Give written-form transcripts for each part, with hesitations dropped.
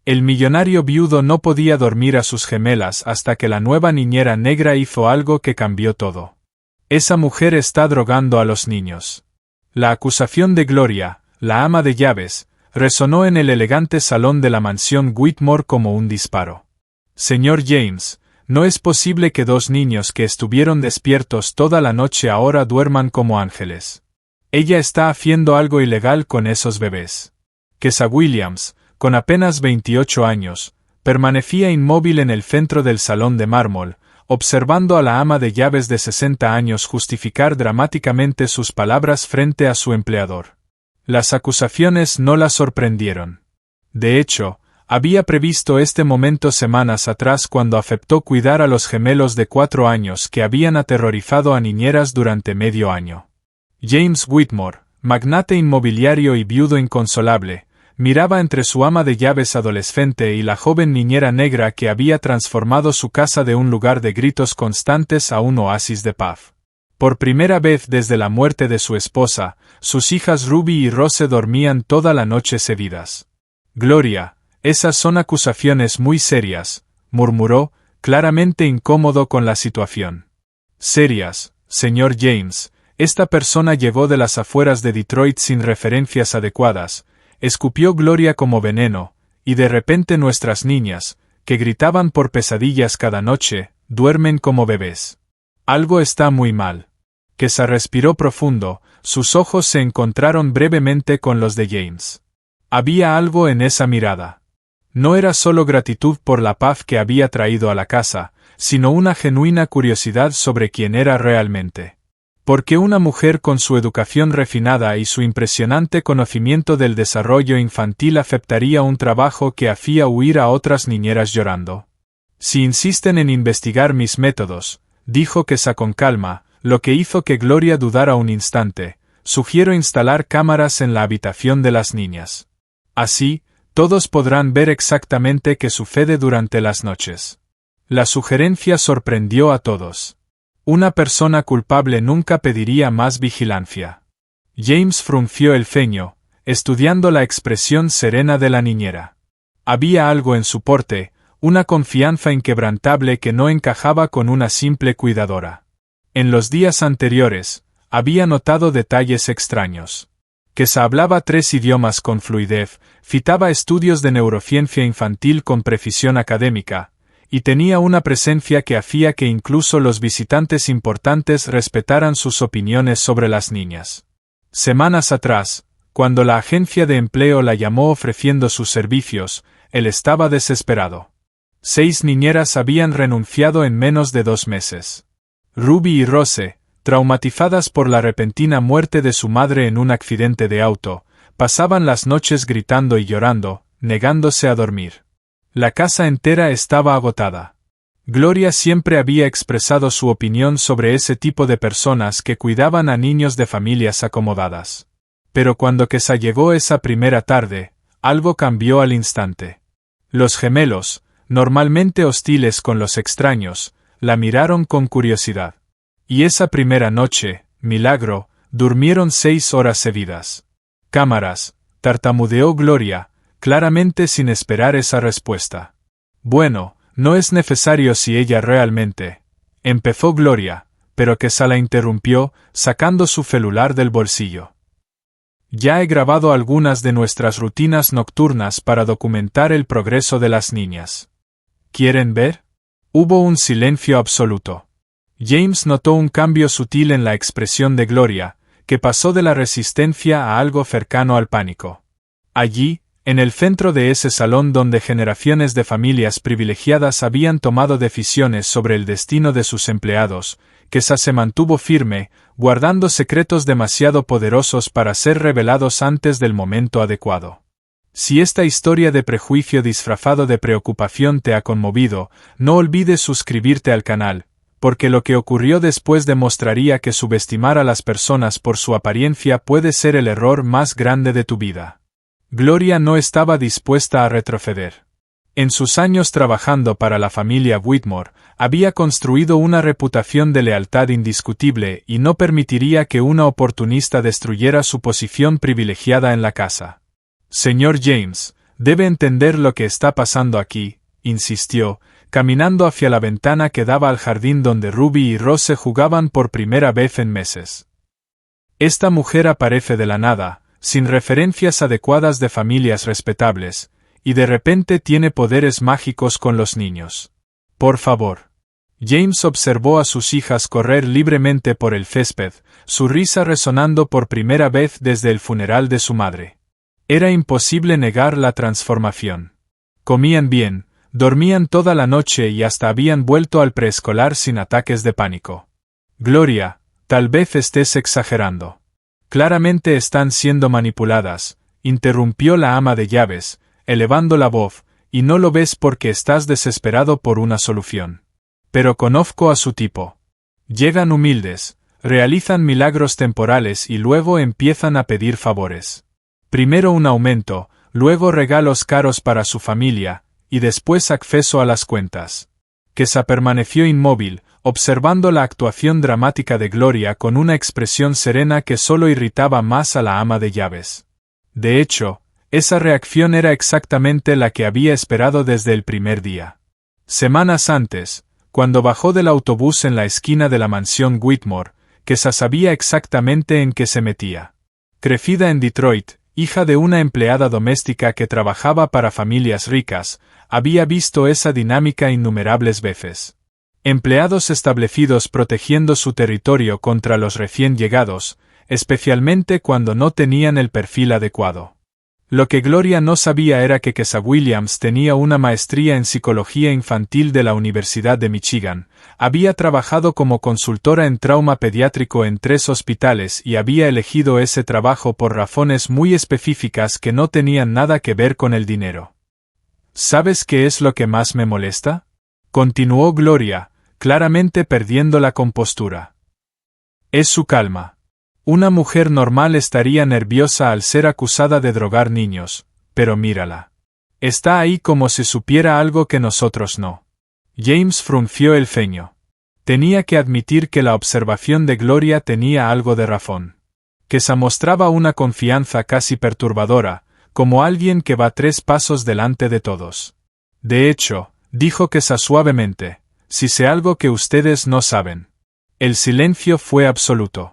El millonario viudo no podía dormir a sus gemelas hasta que la nueva niñera negra hizo algo que cambió todo. Esa mujer está drogando a los niños. La acusación de Gloria, la ama de llaves, resonó en el elegante salón de la mansión Whitmore como un disparo. Señor James, no es posible que dos niños que estuvieron despiertos toda la noche ahora duerman como ángeles. Ella está haciendo algo ilegal con esos bebés. Kesa Williams, con apenas 28 años, permanecía inmóvil en el centro del salón de mármol, observando a la ama de llaves de 60 años justificar dramáticamente sus palabras frente a su empleador. Las acusaciones no la sorprendieron. De hecho, había previsto este momento semanas atrás cuando aceptó cuidar a los gemelos de 4 años que habían aterrorizado a niñeras durante medio año. James Whitmore, magnate inmobiliario y viudo inconsolable, miraba entre su ama de llaves adolescente y la joven niñera negra que había transformado su casa de un lugar de gritos constantes a un oasis de paz. Por primera vez desde la muerte de su esposa, sus hijas Ruby y Rose dormían toda la noche seguidas. Gloria, esas son acusaciones muy serias, murmuró, claramente incómodo con la situación. Serias, señor James, esta persona llegó de las afueras de Detroit sin referencias adecuadas, escupió Gloria como veneno, y de repente nuestras niñas, que gritaban por pesadillas cada noche, duermen como bebés. Algo está muy mal. Kesa respiró profundo, sus ojos se encontraron brevemente con los de James. Había algo en esa mirada. No era solo gratitud por la paz que había traído a la casa, sino una genuina curiosidad sobre quién era realmente. Porque una mujer con su educación refinada y su impresionante conocimiento del desarrollo infantil aceptaría un trabajo que hacía huir a otras niñeras llorando. Si insisten en investigar mis métodos, dijo Kesa con calma, lo que hizo que Gloria dudara un instante, sugiero instalar cámaras en la habitación de las niñas. Así, todos podrán ver exactamente qué sucede durante las noches. La sugerencia sorprendió a todos. Una persona culpable nunca pediría más vigilancia. James frunció el ceño, estudiando la expresión serena de la niñera. Había algo en su porte, una confianza inquebrantable que no encajaba con una simple cuidadora. En los días anteriores, había notado detalles extraños. Kesa hablaba 3 idiomas con fluidez, citaba estudios de neurociencia infantil con precisión académica, y tenía una presencia que hacía que incluso los visitantes importantes respetaran sus opiniones sobre las niñas. Semanas atrás, cuando la agencia de empleo la llamó ofreciendo sus servicios, él estaba desesperado. 6 niñeras habían renunciado en menos de 2 meses. Ruby y Rose, traumatizadas por la repentina muerte de su madre en un accidente de auto, pasaban las noches gritando y llorando, negándose a dormir. La casa entera estaba agotada. Gloria siempre había expresado su opinión sobre ese tipo de personas que cuidaban a niños de familias acomodadas. Pero cuando Kesa llegó esa primera tarde, algo cambió al instante. Los gemelos, normalmente hostiles con los extraños, la miraron con curiosidad. Y esa primera noche, milagro, durmieron 6 horas seguidas. Cámaras, tartamudeó Gloria, claramente sin esperar esa respuesta. Bueno, no es necesario si ella realmente... Empezó Gloria, pero Kesa la interrumpió, sacando su celular del bolsillo. Ya he grabado algunas de nuestras rutinas nocturnas para documentar el progreso de las niñas. ¿Quieren ver? Hubo un silencio absoluto. James notó un cambio sutil en la expresión de Gloria, que pasó de la resistencia a algo cercano al pánico. Allí, en el centro de ese salón donde generaciones de familias privilegiadas habían tomado decisiones sobre el destino de sus empleados, Kesa se mantuvo firme, guardando secretos demasiado poderosos para ser revelados antes del momento adecuado. Si esta historia de prejuicio disfrazado de preocupación te ha conmovido, no olvides suscribirte al canal, porque lo que ocurrió después demostraría que subestimar a las personas por su apariencia puede ser el error más grande de tu vida. Gloria no estaba dispuesta a retroceder. En sus años trabajando para la familia Whitmore, había construido una reputación de lealtad indiscutible y no permitiría que una oportunista destruyera su posición privilegiada en la casa. Señor James, Debe entender lo que está pasando aquí, insistió, caminando hacia la ventana que daba al jardín donde Ruby y Rose jugaban por primera vez en meses. Esta mujer aparece de la nada, sin referencias adecuadas de familias respetables, y de repente tiene poderes mágicos con los niños. Por favor. James observó a sus hijas correr libremente por el césped, su risa resonando por primera vez desde el funeral de su madre. Era imposible negar la transformación. Comían bien, dormían toda la noche y hasta habían vuelto al preescolar sin ataques de pánico. Gloria, tal vez estés exagerando. Claramente están siendo manipuladas, interrumpió la ama de llaves, elevando la voz, y no lo ves porque estás desesperado por una solución. Pero conozco a su tipo. Llegan humildes, realizan milagros temporales y luego empiezan a pedir favores. Primero un aumento, luego regalos caros para su familia, y después acceso a las cuentas. Kesa permaneció inmóvil, observando la actuación dramática de Gloria con una expresión serena que solo irritaba más a la ama de llaves. De hecho, esa reacción era exactamente la que había esperado desde el primer día. Semanas antes, cuando bajó del autobús en la esquina de la mansión Whitmore, Kesa sabía exactamente en qué se metía. Crecida en Detroit, hija de una empleada doméstica que trabajaba para familias ricas, había visto esa dinámica innumerables veces. Empleados establecidos protegiendo su territorio contra los recién llegados, especialmente cuando no tenían el perfil adecuado. Lo que Gloria no sabía era que Kesa Williams tenía una maestría en psicología infantil de la Universidad de Michigan, había trabajado como consultora en trauma pediátrico en 3 hospitales y había elegido ese trabajo por razones muy específicas que no tenían nada que ver con el dinero. ¿Sabes qué es lo que más me molesta?, continuó Gloria, claramente perdiendo la compostura. Es su calma. Una mujer normal estaría nerviosa al ser acusada de drogar niños, pero mírala. Está ahí como si supiera algo que nosotros no. James frunció el ceño. Tenía que admitir que la observación de Gloria tenía algo de razón. Kesa mostraba una confianza casi perturbadora, como alguien que va 3 pasos delante de todos. De hecho, dijo Kesa suavemente, si sé algo que ustedes no saben. El silencio fue absoluto.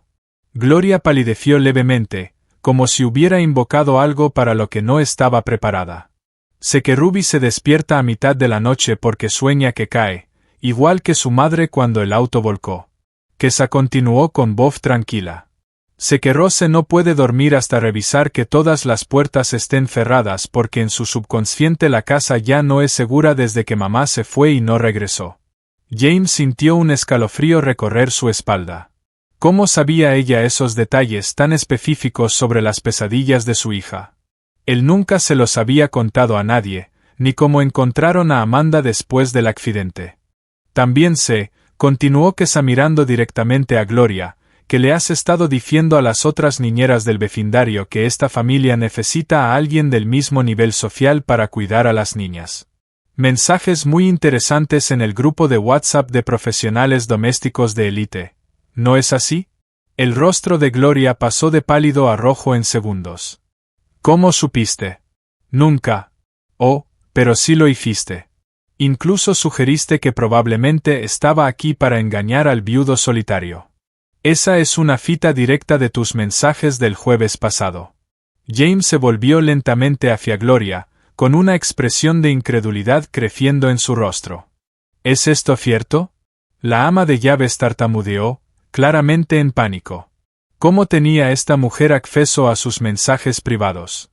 Gloria palideció levemente, como si hubiera invocado algo para lo que no estaba preparada. Sé que Ruby se despierta a mitad de la noche porque sueña que cae, igual que su madre cuando el auto volcó. Kesa continuó con voz tranquila. Sé que Rose no puede dormir hasta revisar que todas las puertas estén cerradas porque en su subconsciente la casa ya no es segura desde que mamá se fue y no regresó. James sintió un escalofrío recorrer su espalda. ¿Cómo sabía ella esos detalles tan específicos sobre las pesadillas de su hija? Él nunca se los había contado a nadie, ni cómo encontraron a Amanda después del accidente. También sé, continuó Kesa mirando directamente a Gloria, que le has estado diciendo a las otras niñeras del vecindario que esta familia necesita a alguien del mismo nivel social para cuidar a las niñas. Mensajes muy interesantes en el grupo de WhatsApp de profesionales domésticos de élite. ¿No es así? El rostro de Gloria pasó de pálido a rojo en segundos. ¿Cómo supiste? Nunca. Oh, pero sí lo hiciste. Incluso sugeriste que probablemente estaba aquí para engañar al viudo solitario. Esa es una cita directa de tus mensajes del jueves pasado. James se volvió lentamente hacia Gloria, con una expresión de incredulidad creciendo en su rostro. ¿Es esto cierto? La ama de llaves tartamudeó, claramente en pánico. ¿Cómo tenía esta mujer acceso a sus mensajes privados?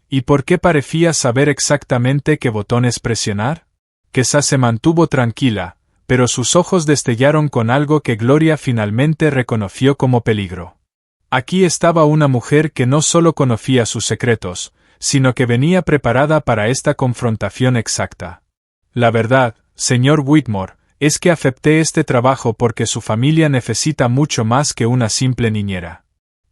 ¿Y por qué parecía saber exactamente qué botones presionar? Kesa se mantuvo tranquila, pero sus ojos destellaron con algo que Gloria finalmente reconoció como peligro. Aquí estaba una mujer que no solo conocía sus secretos, sino que venía preparada para esta confrontación exacta. La verdad, señor Whitmore, es que acepté este trabajo porque su familia necesita mucho más que una simple niñera.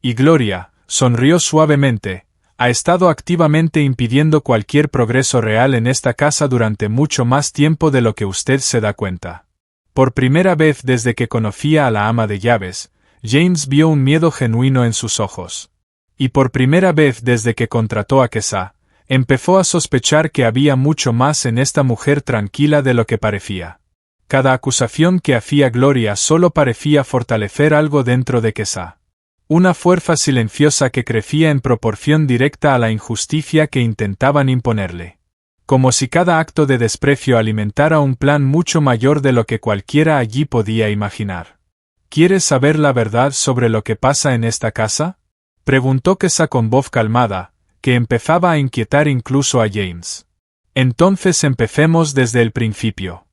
Y Gloria, sonrió suavemente, ha estado activamente impidiendo cualquier progreso real en esta casa durante mucho más tiempo de lo que usted se da cuenta. Por primera vez desde que conocía a la ama de llaves, James vio un miedo genuino en sus ojos. Y por primera vez desde que contrató a Kesa, Empezó a sospechar que había mucho más en esta mujer tranquila de lo que parecía. Cada acusación que hacía Gloria solo parecía fortalecer algo dentro de Kesa. Una fuerza silenciosa que crecía en proporción directa a la injusticia que intentaban imponerle. Como si cada acto de desprecio alimentara un plan mucho mayor de lo que cualquiera allí podía imaginar. ¿Quieres saber la verdad sobre lo que pasa en esta casa? Preguntó Kesa con voz calmada, que empezaba a inquietar incluso a James. Entonces empecemos desde el principio.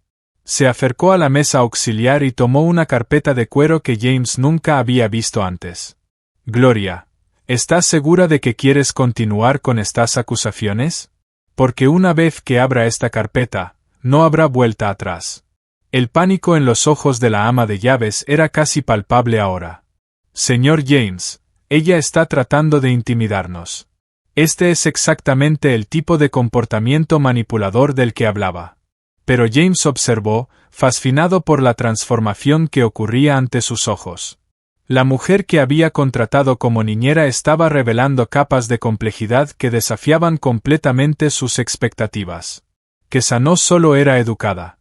Se acercó a la mesa auxiliar y tomó una carpeta de cuero que James nunca había visto antes. Gloria, ¿estás segura de que quieres continuar con estas acusaciones? Porque una vez que abra esta carpeta, no habrá vuelta atrás. El pánico en los ojos de la ama de llaves era casi palpable ahora. Señor James, ella está tratando de intimidarnos. Este es exactamente el tipo de comportamiento manipulador del que hablaba. Pero James observó, fascinado por la transformación que ocurría ante sus ojos. La mujer que había contratado como niñera estaba revelando capas de complejidad que desafiaban completamente sus expectativas. Kesa no solo era educada.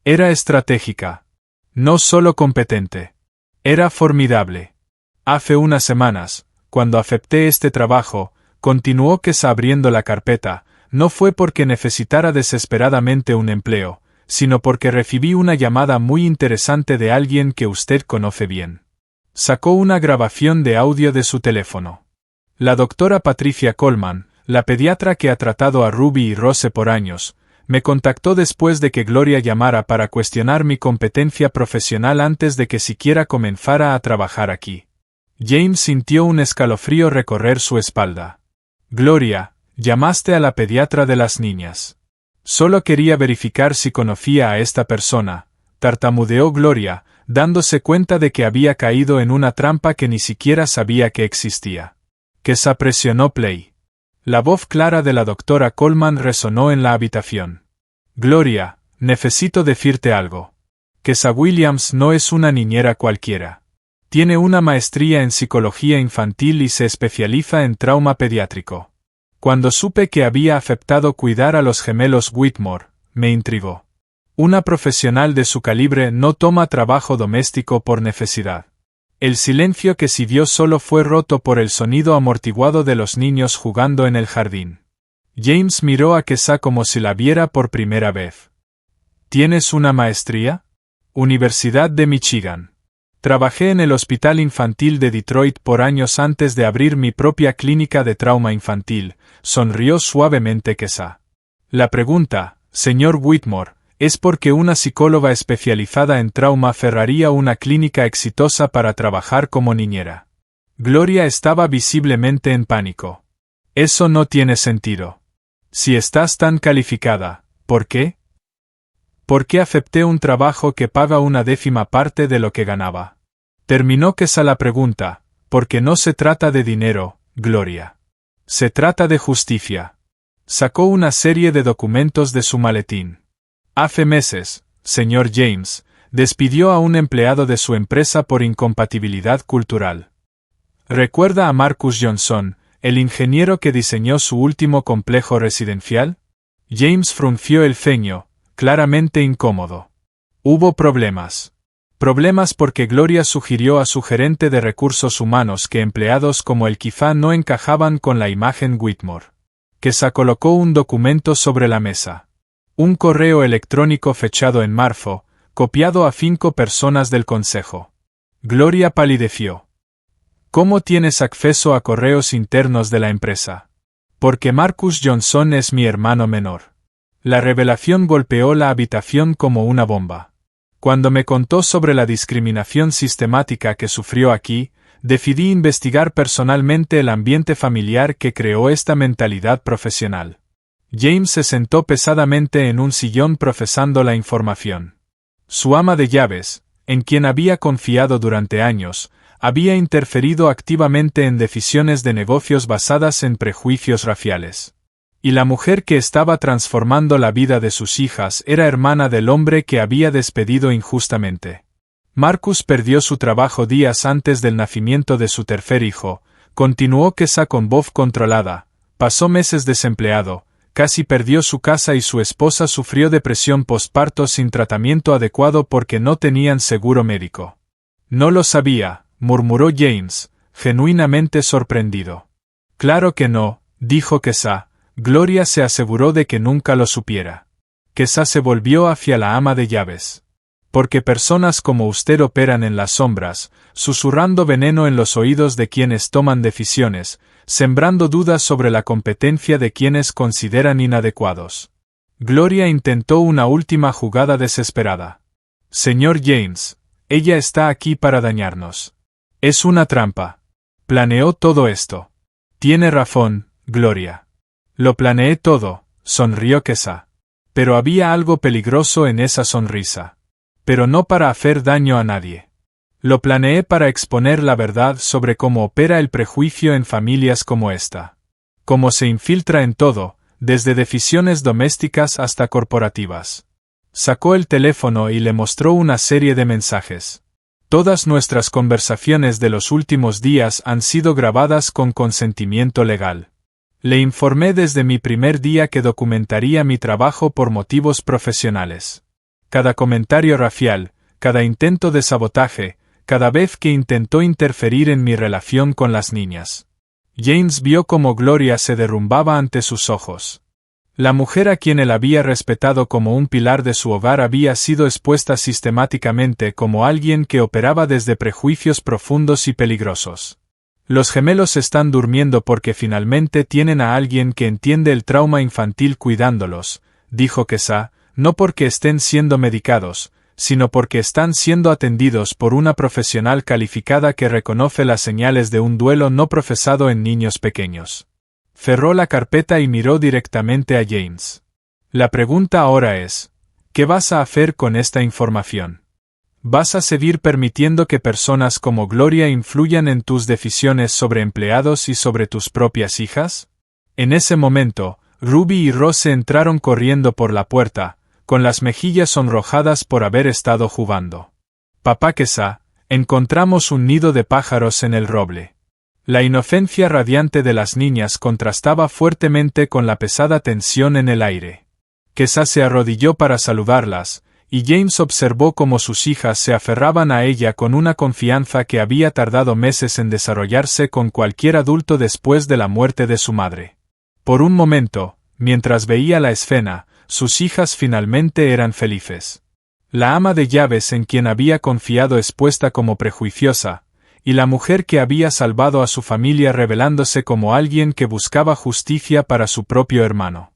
Era estratégica. No solo competente. Era formidable. Hace unas semanas, cuando acepté este trabajo, continuó Kesa abriendo la carpeta, no fue porque necesitara desesperadamente un empleo, sino porque recibí una llamada muy interesante de alguien que usted conoce bien. Sacó una grabación de audio de su teléfono. La doctora Patricia Coleman, la pediatra que ha tratado a Ruby y Rose por años, me contactó después de que Gloria llamara para cuestionar mi competencia profesional antes de que siquiera comenzara a trabajar aquí. James sintió un escalofrío recorrer su espalda. Gloria, llamaste a la pediatra de las niñas. Solo quería verificar si conocía a esta persona, tartamudeó Gloria, dándose cuenta de que había caído en una trampa que ni siquiera sabía que existía. Kesa presionó play. La voz clara de la doctora Coleman resonó en la habitación. Gloria, necesito decirte algo. Kesa Williams no es una niñera cualquiera. Tiene una maestría en psicología infantil y se especializa en trauma pediátrico. Cuando supe que había aceptado cuidar a los gemelos Whitmore, me intrigó. Una profesional de su calibre no toma trabajo doméstico por necesidad. El silencio que siguió solo fue roto por el sonido amortiguado de los niños jugando en el jardín. James miró a Kesa como si la viera por primera vez. ¿Tienes una maestría? Universidad de Michigan. Trabajé en el Hospital Infantil de Detroit por años antes de abrir mi propia clínica de trauma infantil, sonrió suavemente Kesa. La pregunta, señor Whitmore, es porque una psicóloga especializada en trauma cerraría una clínica exitosa para trabajar como niñera. Gloria estaba visiblemente en pánico. Eso no tiene sentido. Si estás tan calificada, ¿por qué? ¿Por qué acepté un trabajo que paga una décima parte de lo que ganaba? Terminó Kesa la pregunta, porque no se trata de dinero, Gloria. Se trata de justicia. Sacó una serie de documentos de su maletín. Hace meses, señor James, despidió a un empleado de su empresa por incompatibilidad cultural. ¿Recuerda a Marcus Johnson, el ingeniero que diseñó su último complejo residencial? James frunció el ceño, claramente incómodo. Hubo problemas. Problemas porque Gloria sugirió a su gerente de recursos humanos que empleados como él quizá no encajaban con la imagen Whitmore. Kesa colocó un documento sobre la mesa. Un correo electrónico fechado en marzo, copiado a 5 personas del consejo. Gloria palideció. ¿Cómo tienes acceso a correos internos de la empresa? Porque Marcus Johnson es mi hermano menor. La revelación golpeó la habitación como una bomba. Cuando me contó sobre la discriminación sistemática que sufrió aquí, decidí investigar personalmente el ambiente familiar que creó esta mentalidad profesional. James se sentó pesadamente en un sillón procesando la información. Su ama de llaves, en quien había confiado durante años, había interferido activamente en decisiones de negocios basadas en prejuicios raciales. Y la mujer que estaba transformando la vida de sus hijas era hermana del hombre que había despedido injustamente. Marcus perdió su trabajo días antes del nacimiento de su tercer hijo, continuó Kesa con voz controlada, Pasó meses desempleado, casi perdió su casa y su esposa sufrió depresión postparto sin tratamiento adecuado porque no tenían seguro médico. No lo sabía, murmuró James, genuinamente sorprendido. Claro que no, dijo Kesha. Gloria se aseguró de que nunca lo supiera. Kesha se volvió hacia la ama de llaves. Porque personas como usted operan en las sombras, susurrando veneno en los oídos de quienes toman decisiones, sembrando dudas sobre la competencia de quienes consideran inadecuados. Gloria intentó una última jugada desesperada. Señor James, ella está aquí para dañarnos. Es una trampa. Planeó todo esto. Tiene razón, Gloria. Lo planeé todo, sonrió Kesha. Pero había algo peligroso en esa sonrisa. Pero no para hacer daño a nadie. Lo planeé para exponer la verdad sobre cómo opera el prejuicio en familias como esta. Cómo se infiltra en todo, desde decisiones domésticas hasta corporativas. Sacó el teléfono y le mostró una serie de mensajes. Todas nuestras conversaciones de los últimos días han sido grabadas con consentimiento legal. Le informé desde mi primer día que documentaría mi trabajo por motivos profesionales. Cada comentario racial, cada intento de sabotaje, cada vez que intentó interferir en mi relación con las niñas. James vio cómo Gloria se derrumbaba ante sus ojos. La mujer a quien él había respetado como un pilar de su hogar había sido expuesta sistemáticamente como alguien que operaba desde prejuicios profundos y peligrosos. Los gemelos están durmiendo porque finalmente tienen a alguien que entiende el trauma infantil cuidándolos, dijo Kesha, no porque estén siendo medicados, sino porque están siendo atendidos por una profesional calificada que reconoce las señales de un duelo no profesado en niños pequeños. Cerró la carpeta y miró directamente a James. La pregunta ahora es, ¿qué vas a hacer con esta información? ¿Vas a seguir permitiendo que personas como Gloria influyan en tus decisiones sobre empleados y sobre tus propias hijas? En ese momento, Ruby y Rose entraron corriendo por la puerta, con las mejillas sonrojadas por haber estado jugando. Papá Kesha, encontramos un nido de pájaros en el roble. La inocencia radiante de las niñas contrastaba fuertemente con la pesada tensión en el aire. Kesha se arrodilló para saludarlas, y James observó cómo sus hijas se aferraban a ella con una confianza que había tardado meses en desarrollarse con cualquier adulto después de la muerte de su madre. Por un momento, mientras veía la escena, sus hijas finalmente eran felices. La ama de llaves en quien había confiado expuesta como prejuiciosa, y la mujer que había salvado a su familia revelándose como alguien que buscaba justicia para su propio hermano.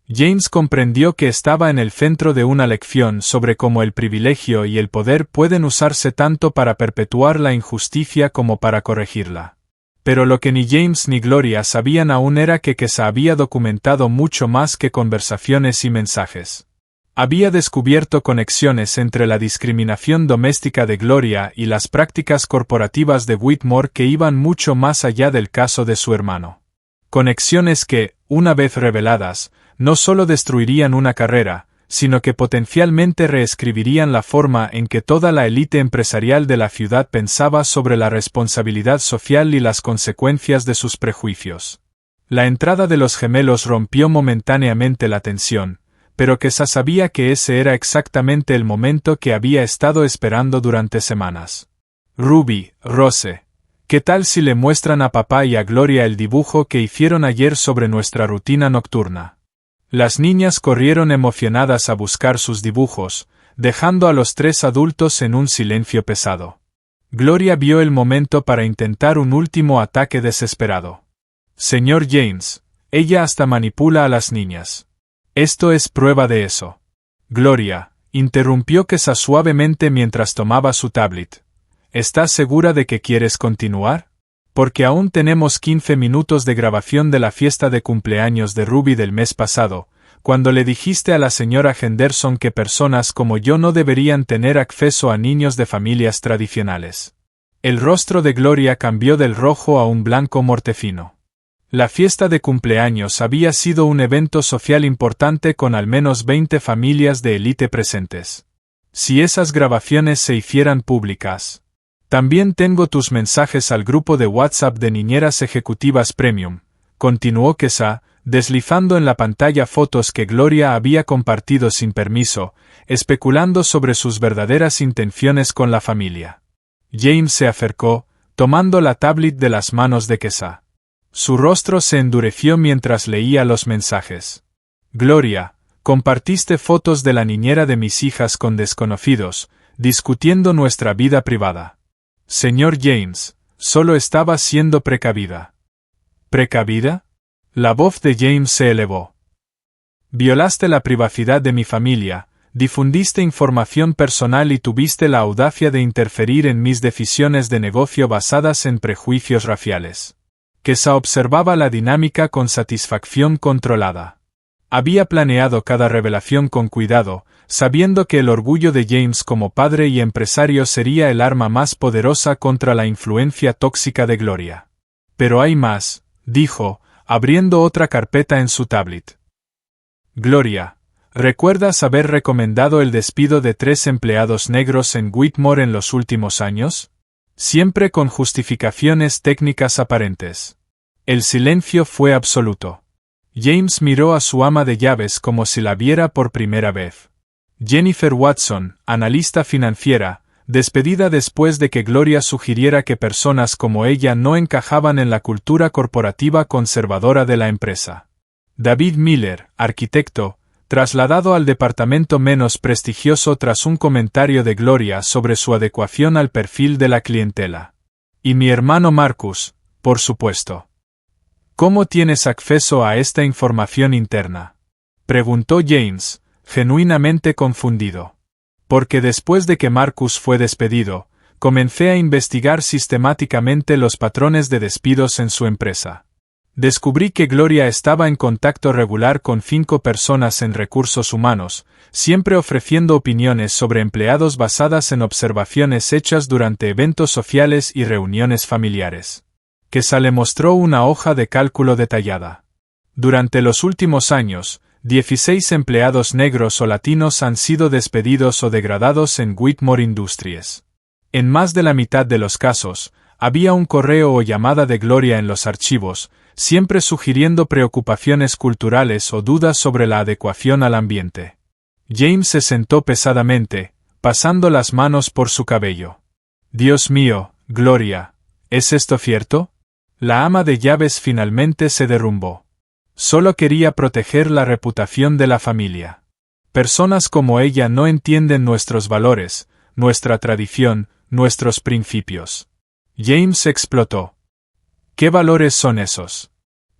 James comprendió que estaba en el centro de una lección sobre cómo el privilegio y el poder pueden usarse tanto para perpetuar la injusticia como para corregirla. Pero lo que ni James ni Gloria sabían aún era que Kesha había documentado mucho más que conversaciones y mensajes. Había descubierto conexiones entre la discriminación doméstica de Gloria y las prácticas corporativas de Whitmore que iban mucho más allá del caso de su hermano. Conexiones que, una vez reveladas, no solo destruirían una carrera, sino que potencialmente reescribirían la forma en que toda la élite empresarial de la ciudad pensaba sobre la responsabilidad social y las consecuencias de sus prejuicios. La entrada de los gemelos rompió momentáneamente la tensión, pero Kesha sabía que ese era exactamente el momento que había estado esperando durante semanas. Ruby, Rose, ¿qué tal si le muestran a papá y a Gloria el dibujo que hicieron ayer sobre nuestra rutina nocturna? Las niñas corrieron emocionadas a buscar sus dibujos, dejando a los tres adultos en un silencio pesado. Gloria vio el momento para intentar un último ataque desesperado. Señor James, ella hasta manipula a las niñas. Esto es prueba de eso. Gloria, interrumpió Kesha suavemente mientras tomaba su tablet. ¿Estás segura de que quieres continuar? Porque aún tenemos 15 minutos de grabación de la fiesta de cumpleaños de Ruby del mes pasado, cuando le dijiste a la señora Henderson que personas como yo no deberían tener acceso a niños de familias tradicionales. El rostro de Gloria cambió del rojo a un blanco mortecino. La fiesta de cumpleaños había sido un evento social importante con al menos 20 familias de élite presentes. Si esas grabaciones se hicieran públicas. También tengo tus mensajes al grupo de WhatsApp de Niñeras Ejecutivas Premium, continuó Kesa, deslizando en la pantalla fotos que Gloria había compartido sin permiso, especulando sobre sus verdaderas intenciones con la familia. James se acercó, tomando la tablet de las manos de Kesa. Su rostro se endureció mientras leía los mensajes. Gloria, compartiste fotos de la niñera de mis hijas con desconocidos, discutiendo nuestra vida privada. Señor James, solo estaba siendo precavida. ¿Precavida? La voz de James se elevó. Violaste la privacidad de mi familia, difundiste información personal y tuviste la audacia de interferir en mis decisiones de negocio basadas en prejuicios raciales. Kesa observaba la dinámica con satisfacción controlada. Había planeado cada revelación con cuidado, sabiendo que el orgullo de James como padre y empresario sería el arma más poderosa contra la influencia tóxica de Gloria. Pero hay más, dijo, abriendo otra carpeta en su tablet. Gloria, ¿recuerdas haber recomendado el despido de 3 empleados negros en Whitmore en los últimos años? Siempre con justificaciones técnicas aparentes. El silencio fue absoluto. James miró a su ama de llaves como si la viera por primera vez. Jennifer Watson, analista financiera, despedida después de que Gloria sugiriera que personas como ella no encajaban en la cultura corporativa conservadora de la empresa. David Miller, arquitecto, trasladado al departamento menos prestigioso tras un comentario de Gloria sobre su adecuación al perfil de la clientela. Y mi hermano Marcus, por supuesto. ¿Cómo tienes acceso a esta información interna?, preguntó James, genuinamente confundido. Porque después de que Marcus fue despedido, comencé a investigar sistemáticamente los patrones de despidos en su empresa. Descubrí que Gloria estaba en contacto regular con 5 personas en recursos humanos, siempre ofreciendo opiniones sobre empleados basadas en observaciones hechas durante eventos sociales y reuniones familiares. Kesa le mostró una hoja de cálculo detallada. Durante los últimos años, 16 empleados negros o latinos han sido despedidos o degradados en Whitmore Industries. En más de la mitad de los casos, había un correo o llamada de Gloria en los archivos, siempre sugiriendo preocupaciones culturales o dudas sobre la adecuación al ambiente. James se sentó pesadamente, pasando las manos por su cabello. Dios mío, Gloria, ¿es esto cierto? La ama de llaves finalmente se derrumbó. Solo quería proteger la reputación de la familia. Personas como ella no entienden nuestros valores, nuestra tradición, nuestros principios. James explotó. ¿Qué valores son esos?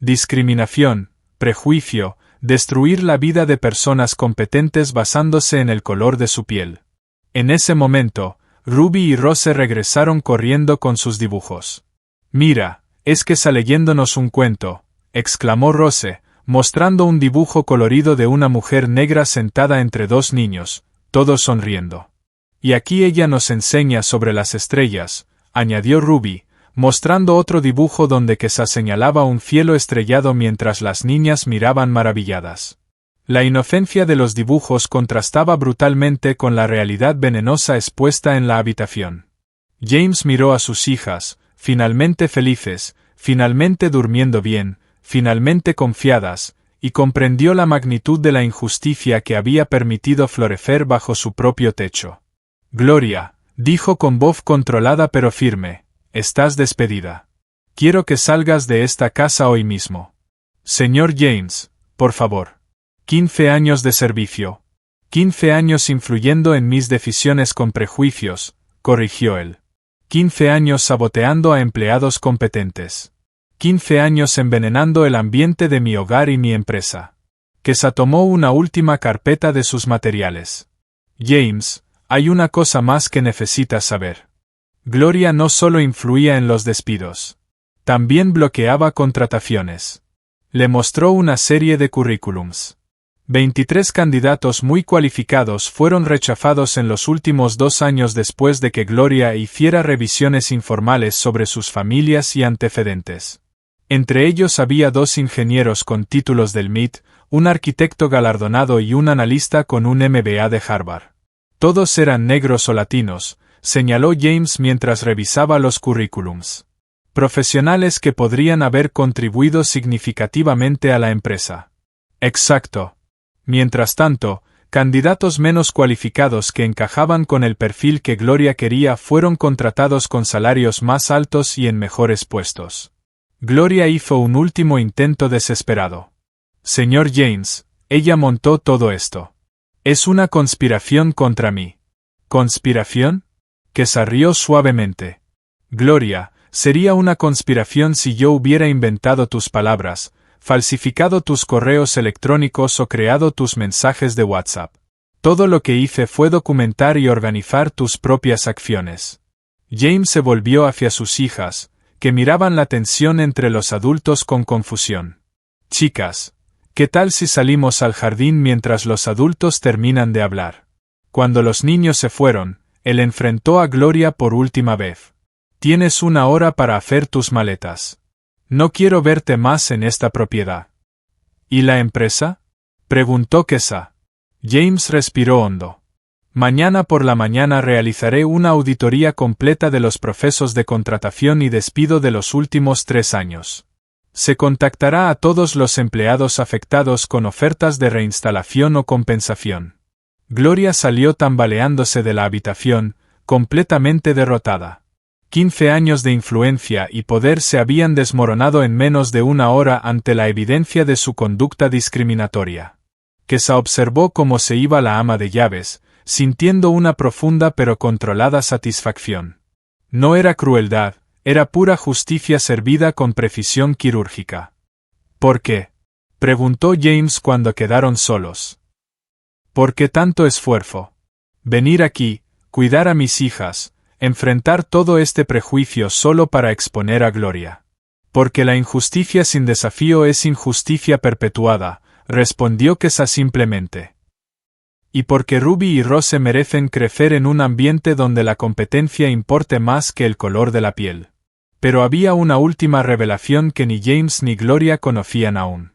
Discriminación, prejuicio, destruir la vida de personas competentes basándose en el color de su piel. En ese momento, Ruby y Rose regresaron corriendo con sus dibujos. Mira, es que está leyéndonos un cuento, exclamó Rose, mostrando un dibujo colorido de una mujer negra sentada entre 2 niños, todos sonriendo. Y aquí ella nos enseña sobre las estrellas, añadió Ruby, mostrando otro dibujo donde Kesa señalaba un cielo estrellado mientras las niñas miraban maravilladas. La inocencia de los dibujos contrastaba brutalmente con la realidad venenosa expuesta en la habitación. James miró a sus hijas, finalmente felices, finalmente durmiendo bien, finalmente confiadas, y comprendió la magnitud de la injusticia que había permitido florecer bajo su propio techo. Gloria, dijo con voz controlada pero firme, estás despedida. Quiero que salgas de esta casa hoy mismo. Señor James, por favor. 15 años de servicio. 15 años influyendo en mis decisiones con prejuicios, corrigió él. 15 años saboteando a empleados competentes. 15 años envenenando el ambiente de mi hogar y mi empresa. Kesa tomó una última carpeta de sus materiales. James, hay una cosa más que necesitas saber. Gloria no solo influía en los despidos. También bloqueaba contrataciones. Le mostró una serie de currículums. 23 candidatos muy cualificados fueron rechazados en los últimos 2 años después de que Gloria hiciera revisiones informales sobre sus familias y antecedentes. Entre ellos había 2 ingenieros con títulos del MIT, un arquitecto galardonado y un analista con un MBA de Harvard. Todos eran negros o latinos, señaló James mientras revisaba los currículums. Profesionales que podrían haber contribuido significativamente a la empresa. Exacto. Mientras tanto, candidatos menos cualificados que encajaban con el perfil que Gloria quería fueron contratados con salarios más altos y en mejores puestos. Gloria hizo un último intento desesperado. Señor James, ella montó todo esto. Es una conspiración contra mí. ¿Conspiración? Kesa rió suavemente. Gloria, sería una conspiración si yo hubiera inventado tus palabras, falsificado tus correos electrónicos o creado tus mensajes de WhatsApp. Todo lo que hice fue documentar y organizar tus propias acciones. James se volvió hacia sus hijas, que miraban la tensión entre los adultos con confusión. Chicas, ¿qué tal si salimos al jardín mientras los adultos terminan de hablar? Cuando los niños se fueron, él enfrentó a Gloria por última vez. Tienes 1 hora para hacer tus maletas. No quiero verte más en esta propiedad. ¿Y la empresa? Preguntó Kesa. James respiró hondo. Mañana por la mañana realizaré una auditoría completa de los procesos de contratación y despido de los últimos 3 años. Se contactará a todos los empleados afectados con ofertas de reinstalación o compensación. Gloria salió tambaleándose de la habitación, completamente derrotada. 15 años de influencia y poder se habían desmoronado en menos de 1 hora ante la evidencia de su conducta discriminatoria. Kesa observó cómo se iba la ama de llaves, sintiendo una profunda pero controlada satisfacción. No era crueldad, era pura justicia servida con precisión quirúrgica. ¿Por qué?, preguntó James cuando quedaron solos. ¿Por qué tanto esfuerzo? Venir aquí, cuidar a mis hijas, enfrentar todo este prejuicio solo para exponer a Gloria. Porque la injusticia sin desafío es injusticia perpetuada, respondió Kesa simplemente. Y porque Ruby y Rose merecen crecer en un ambiente donde la competencia importe más que el color de la piel. Pero había una última revelación que ni James ni Gloria conocían aún.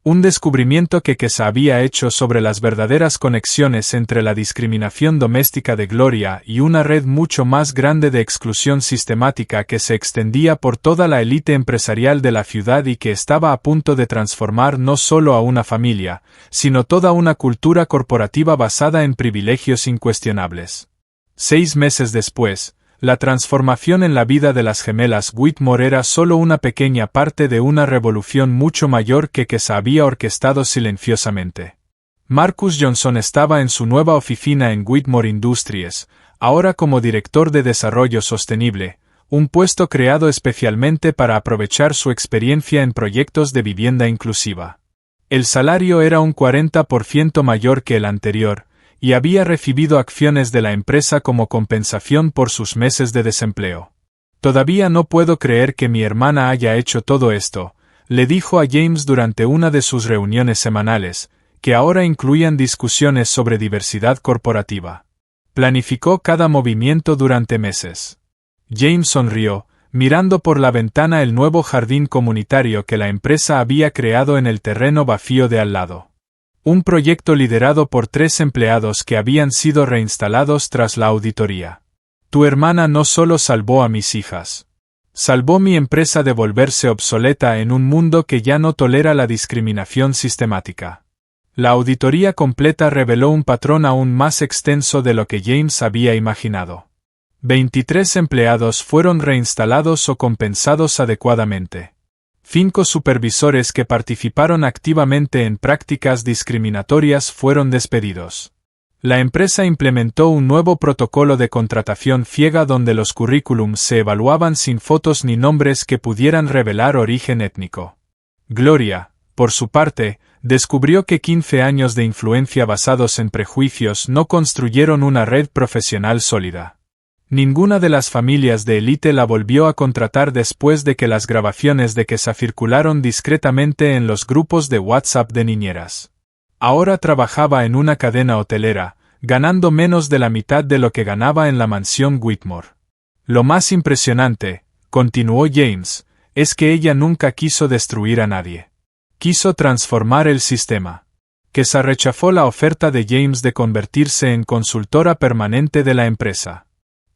Un descubrimiento que Kesa había hecho sobre las verdaderas conexiones entre la discriminación doméstica de Gloria y una red mucho más grande de exclusión sistemática que se extendía por toda la élite empresarial de la ciudad y que estaba a punto de transformar no solo a una familia, sino toda una cultura corporativa basada en privilegios incuestionables. 6 meses después, la transformación en la vida de las gemelas Whitmore era solo una pequeña parte de una revolución mucho mayor que se había orquestado silenciosamente. Marcus Johnson estaba en su nueva oficina en Whitmore Industries, ahora como director de desarrollo sostenible, un puesto creado especialmente para aprovechar su experiencia en proyectos de vivienda inclusiva. El salario era un 40% mayor que el anterior, y había recibido acciones de la empresa como compensación por sus meses de desempleo. Todavía no puedo creer que mi hermana haya hecho todo esto, le dijo a James durante una de sus reuniones semanales, que ahora incluían discusiones sobre diversidad corporativa. Planificó cada movimiento durante meses. James sonrió, mirando por la ventana el nuevo jardín comunitario que la empresa había creado en el terreno vacío de al lado. Un proyecto liderado por 3 empleados que habían sido reinstalados tras la auditoría. Tu hermana no solo salvó a mis hijas. Salvó mi empresa de volverse obsoleta en un mundo que ya no tolera la discriminación sistemática. La auditoría completa reveló un patrón aún más extenso de lo que James había imaginado. 23 empleados fueron reinstalados o compensados adecuadamente. 5 supervisores que participaron activamente en prácticas discriminatorias fueron despedidos. La empresa implementó un nuevo protocolo de contratación ciega donde los currículums se evaluaban sin fotos ni nombres que pudieran revelar origen étnico. Gloria, por su parte, descubrió que 15 años de influencia basados en prejuicios no construyeron una red profesional sólida. Ninguna de las familias de élite la volvió a contratar después de que las grabaciones de Kesa circularon discretamente en los grupos de WhatsApp de niñeras. Ahora trabajaba en una cadena hotelera, ganando menos de la mitad de lo que ganaba en la mansión Whitmore. Lo más impresionante, continuó James, es que ella nunca quiso destruir a nadie. Quiso transformar el sistema. Kesa rechazó la oferta de James de convertirse en consultora permanente de la empresa.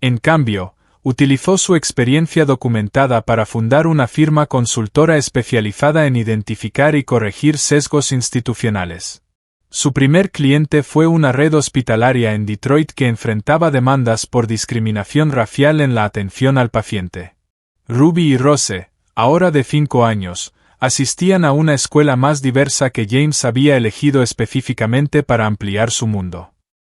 En cambio, utilizó su experiencia documentada para fundar una firma consultora especializada en identificar y corregir sesgos institucionales. Su primer cliente fue una red hospitalaria en Detroit que enfrentaba demandas por discriminación racial en la atención al paciente. Ruby y Rose, ahora de 5 años, asistían a una escuela más diversa que James había elegido específicamente para ampliar su mundo.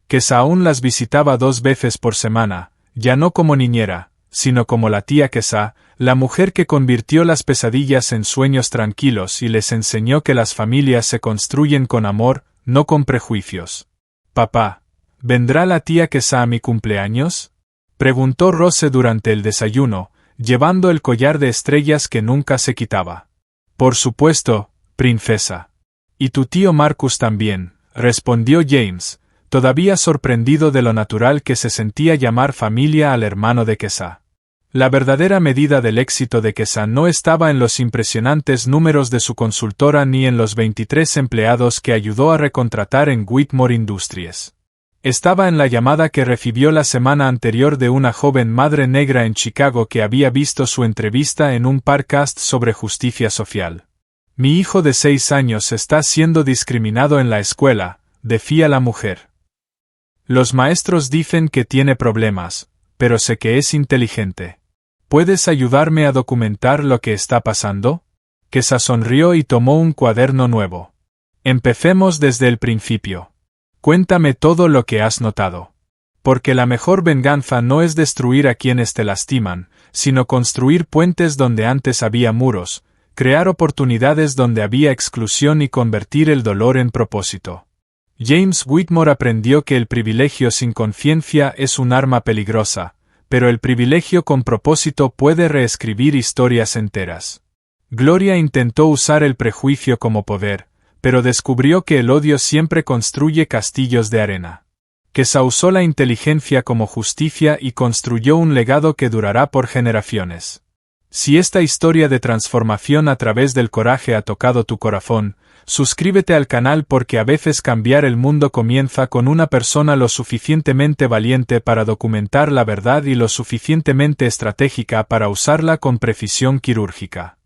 Kessa aún las visitaba 2 veces por semana, ya no como niñera, sino como la tía Kessa, la mujer que convirtió las pesadillas en sueños tranquilos y les enseñó que las familias se construyen con amor, no con prejuicios. «Papá, ¿vendrá la tía Kessa a mi cumpleaños?», preguntó Rose durante el desayuno, llevando el collar de estrellas que nunca se quitaba. «Por supuesto, princesa. Y tu tío Marcus también», respondió James, todavía sorprendido de lo natural que se sentía llamar familia al hermano de Kessa. La verdadera medida del éxito de Kessa no estaba en los impresionantes números de su consultora ni en los 23 empleados que ayudó a recontratar en Whitmore Industries. Estaba en la llamada que recibió la semana anterior de una joven madre negra en Chicago que había visto su entrevista en un podcast sobre justicia social. «Mi hijo de 6 años está siendo discriminado en la escuela», decía la mujer. «Los maestros dicen que tiene problemas, pero sé que es inteligente. ¿Puedes ayudarme a documentar lo que está pasando?». Kessa sonrió y tomó un cuaderno nuevo. «Empecemos desde el principio. Cuéntame todo lo que has notado. Porque la mejor venganza no es destruir a quienes te lastiman, sino construir puentes donde antes había muros, crear oportunidades donde había exclusión y convertir el dolor en propósito». James Whitmore aprendió que el privilegio sin conciencia es un arma peligrosa, pero el privilegio con propósito puede reescribir historias enteras. Gloria intentó usar el prejuicio como poder, pero descubrió que el odio siempre construye castillos de arena. Kessa usó la inteligencia como justicia y construyó un legado que durará por generaciones. Si esta historia de transformación a través del coraje ha tocado tu corazón, suscríbete al canal porque a veces cambiar el mundo comienza con una persona lo suficientemente valiente para documentar la verdad y lo suficientemente estratégica para usarla con precisión quirúrgica.